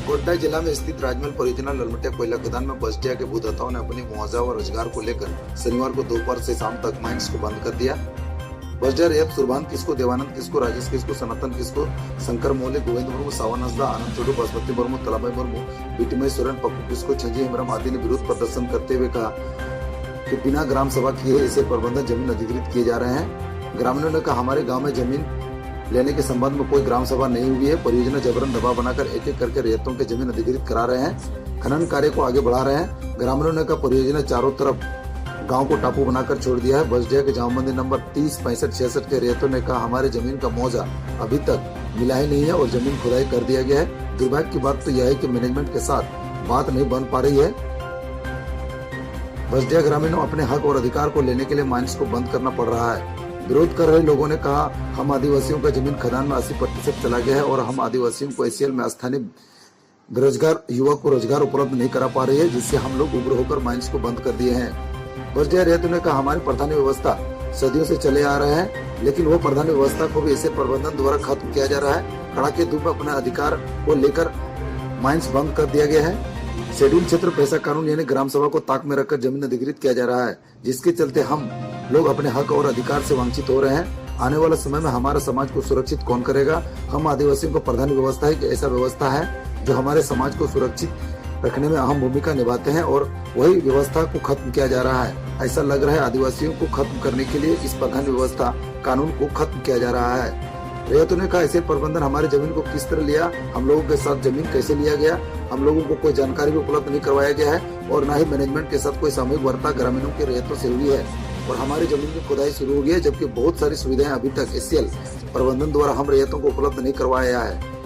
गोड्डा जिला में स्थित राजमहल परियोजना ललमटिया कोयला खदान में बस्तिया के भूदाताओं ने अपनी मुआवजा व रोजगार को लेकर शनिवार को दोपहर से शाम तक माइंस को बंद कर दिया। बस्तिया रेत सुरभान किसको, देवानंद किसको, राजेश किसको, सनातन किसको, शंकर मोले, गोविंद मुर्मू, सावन हंसदा, आनंद चोडू, बसपति मुर्मू, तलाबाई मुर्मू, बीटीमय सोरेन, पप्पू किसको, छजी हेमरम आदि ने विरोध प्रदर्शन करते हुए कहा कि बिना ग्राम सभा किए इसे प्रबंधन जमीन अधिकृत किए जा रहे हैं। ग्रामीणों ने कहा हमारे गाँव में जमीन लेने के संबंध में कोई ग्राम सभा नहीं हुई है। परियोजना जबरन दबाव बनाकर एक एक करके रेतों के जमीन अधिकृत करा रहे हैं, खनन कार्य को आगे बढ़ा रहे हैं। ग्रामीणों ने कहा परियोजना चारों तरफ गांव को टापू बनाकर छोड़ दिया है। बसडिया के जामबंदी नंबर 30, 65, 66 के रेतों ने कहा हमारे जमीन का मुआवजा अभी तक मिला ही नहीं है और जमीन खुदाई कर दिया गया है। दुर्भाग्य की बात तो यह है कि मैनेजमेंट के साथ बात नहीं बन पा रही है। बसडिया ग्रामीणों अपने हक और अधिकार को लेने के लिए माइंस को बंद करना पड़ रहा है। विरोध कर रहे लोगों ने कहा हम आदिवासियों का जमीन खदान में 80% चला गया है और हम आदिवासियों को एसीएल में स्थानीय बेरोजगार युवक को रोजगार उपलब्ध नहीं करा पा रही है, जिससे हम लोग उग्र होकर माइंस को बंद कर दिए हैं। बसडिया रेतों ने कहा हमारी प्रधान व्यवस्था सदियों से चले आ रहे हैं, लेकिन वो प्रधान व्यवस्था को भी ऐसे प्रबंधन द्वारा खत्म किया जा रहा है। कड़ाके धूप में अपने अधिकार को लेकर माइंस बंद कर दिया गया है। शेड्यूल क्षेत्र पैसा कानून यानी ग्राम सभा को ताक में रखकर जमीन अधिकृत किया जा रहा है, जिसके चलते हम लोग अपने हक और अधिकार से वंचित हो रहे हैं। आने वाले समय में हमारे समाज को सुरक्षित कौन करेगा? हम आदिवासियों को प्रधान व्यवस्था है कि ऐसा व्यवस्था है जो हमारे समाज को सुरक्षित रखने में अहम भूमिका निभाते हैं और वही व्यवस्था को खत्म किया जा रहा है। ऐसा लग रहा है आदिवासियों को खत्म करने के लिए इस प्रधान व्यवस्था कानून को खत्म किया जा रहा है। रेतों ने कहा ऐसे प्रबंधन हमारे जमीन को किस तरह लिया, हम लोगों के साथ जमीन कैसे लिया गया, हम लोगों को कोई जानकारी भी उपलब्ध नहीं करवाया गया है और न ही मैनेजमेंट के साथ कोई सामूहिक वार्ता ग्रामीणों की रेतों से हुई है और हमारी जमीन की खुदाई शुरू हो गई है, जबकि बहुत सारी सुविधाएं अभी तक एसीएल प्रबंधन द्वारा हम रेतों को उपलब्ध नहीं करवाया है।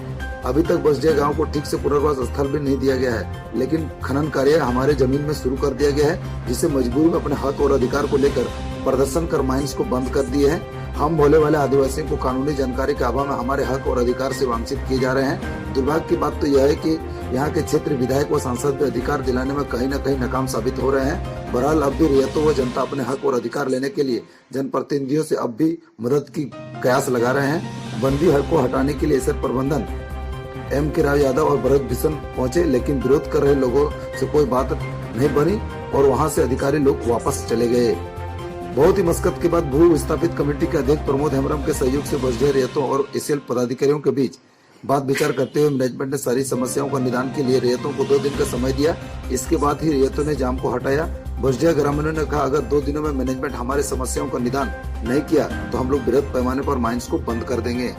अभी तक बसडिया गांव को ठीक से पुनर्वास स्थल भी नहीं दिया गया है, लेकिन खनन कार्य हमारे जमीन में शुरू कर दिया गया है, जिससे मजबूरी में अपने हक और अधिकार को लेकर प्रदर्शन कर माइंस को बंद कर दिए हैं। हम भोले वाले आदिवासियों को कानूनी जानकारी के अभाव में हमारे हक और अधिकार से वंचित किए जा रहे हैं। दुर्भाग्य की बात तो यह है कि यहाँ के क्षेत्र विधायक व सांसद भी अधिकार दिलाने में कहीं न कहीं नाकाम साबित हो रहे हैं। बहरहाल अब भी रेतों व जनता अपने हक और अधिकार लेने के लिए जनप्रतिनिधियों से अब भी मदद की कयास लगा रहे हैं। बंदी हक को हटाने के लिए ऐसे प्रबंधन M.K. राव यादव और भरत भीषण पहुंचे, लेकिन विरोध कर रहे लोगों से कोई बात नहीं बनी और वहां से अधिकारी लोग वापस चले गए। बहुत ही मशक्कत के बाद भू विस्थापित कमेटी के अध्यक्ष प्रमोद हेम्ब्रम के सहयोग से बसडिया रेतों और एसीएल पदाधिकारियों के बीच बात विचार करते हुए मैनेजमेंट ने सारी समस्याओं का निदान के लिए रेतों को 2 दिन का समय दिया। इसके बाद ही रेतों ने जाम को हटाया। बसडिया ग्रामीणों ने कहा अगर 2 दिनों में मैनेजमेंट हमारी समस्याओं का निदान नहीं किया तो हम लोग बृहद पैमाने पर माइंस को बंद कर देंगे।